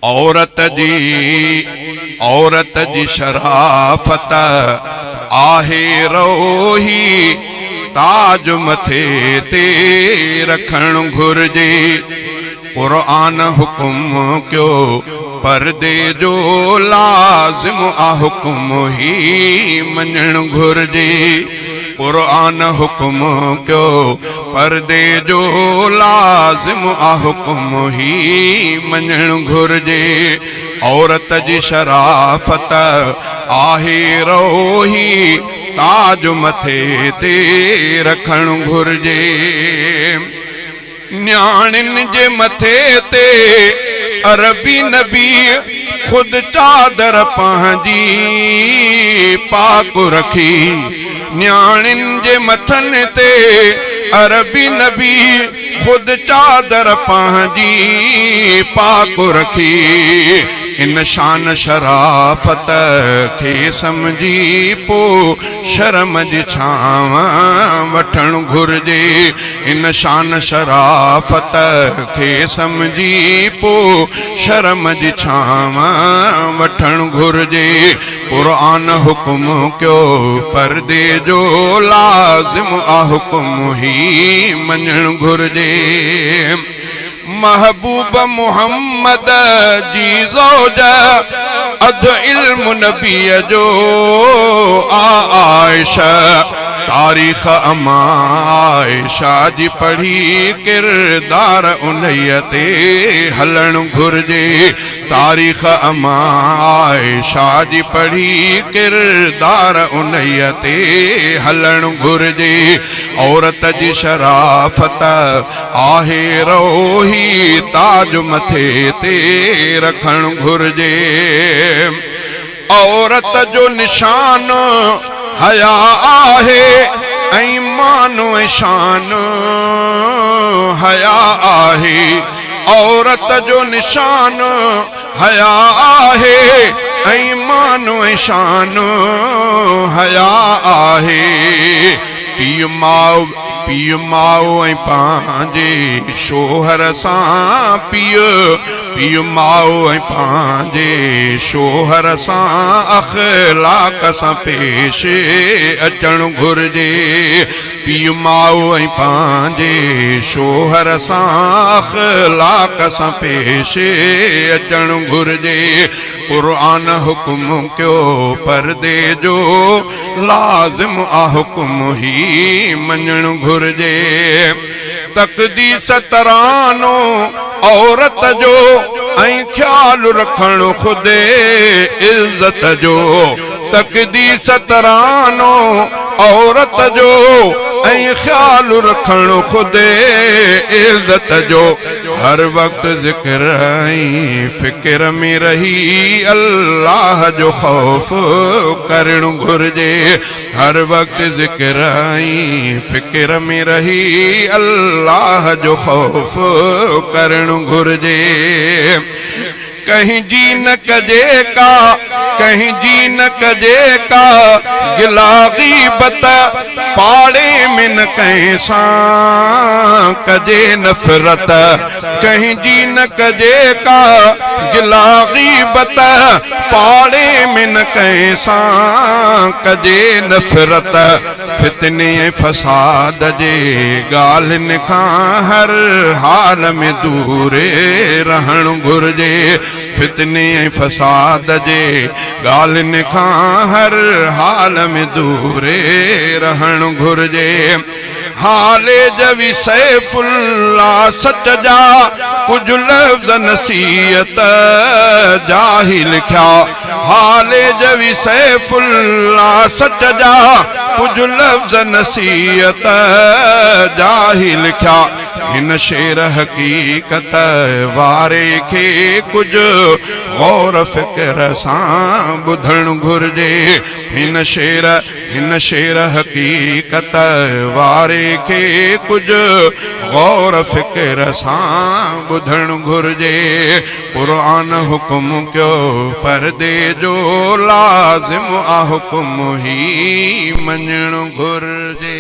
औरत जी शराफत आहे रोही ताज मथे ते रखण घुर्जे। कुरान हुकुम क्यों पर्दे जो लाजिम आ हुकुम ही मञण घुर्जे। कुरान हुकुम क्यों पर्दे जो लाजिम आ हुकुम ही मञण घुर्जे। औरत जी शराफत आहे रोही ताज मथे ते रखण घुर्जे। न्याणिन जे मथे ते अरबी नबी खुद चादर पंहिंजी पाक रखी। न्याणिन जे मथन ते अरबी नबी खुद चादर पंहिंजी पाक रखी। इन शान शराफत खे समझी पो शर्म जी छांव वठण घुर्जे। इन शान शराफत खे समझी पो शर्म जी छांव वठण घुर्जे। कुरान हुकुम क्यों पर्दे जो लाजिम आ हुकुम ही मञण घुर्जे। महबूब मुहम्मद जी ज़ौज अध इल्म नबी जो आयशा। तारीख़ अमा आयशा जी पढ़ी किरदार उन्हीअ ते हलण घुर्जे। तारीख़ अमा आयशा जी पढ़ी किरदार उन्हीअ ते हलण घुर्जे। औरत जी शराफत आहे रोही ताज मथे ते रखण घुर्जे। औरत जो निशान हया आहे ऐं मान ऐं शान हया आहे। औरत जो निशान हया आहे ऐं मान ऐं शान हया आहे। पीउ माउ ऐं पंहिंजे शोहर सां पीउ माउ ऐं पंहिंजे शोहर सां अख़लाक सां पेश अचण घुर्जे। पीउ माउ ऐं पंहिंजे शोहर सां अख़लाक सां पेश अचण घुर्जे। कुरान हुकुम क्यों पर्दे जो लाजिम आ हुकुम ही मञण घुर्जे। तक़दीस तरानो औरत जो ऐं ख्याल रखण खुदे इज्जत जो। तक़दीस तरानो औरत जो ऐं ख्याल रखण खुदे इज्जत जो। हर वक्त ज़िक्र ऐं फ़िक्र में रही अल्लाह जो ख़ौफ करण घुर्जे। हर वक्त ज़िक्र ऐं फ़िक्र में रही अल्लाह जो ख़ौफ करण घुर्जे। कहीं जी न कजे का कहीं जी न कजे का गिला ग़ीबत पाड़े में न कंहिं सां कजे नफ़रत। कहीं जी न कजे का गिला ग़ीबत पाड़े में न कंहिं सां कजे नफ़रत। फितने फसाद जे ॻाल्हियुनि खां हर हाल में दूर रहण घुर्जे। फितने फसाद जे ॻाल्हियुनि खां हर हाल में दूर रहण घुर्जे। हाले जवी सैफुल्लाह सच जा कुछ लफ्ज़ नसीहत जाही लिखिया। हाले जवी सैफुल्लाह सच जा कुछ लफ्ज़ नसीहत जाही लिखिया। हिन शेर हकीकत वारे खे कुछ गौर फिक्र सां ॿुधण घुर्जे। हिन शेर हकीकत वारे खे कुछ गौर फिक्र सां ॿुधण घुर्जे। कुरान हुकुम क्यों पर्दे जो लाजिम आ हुकुम ही मञण घुर्जे।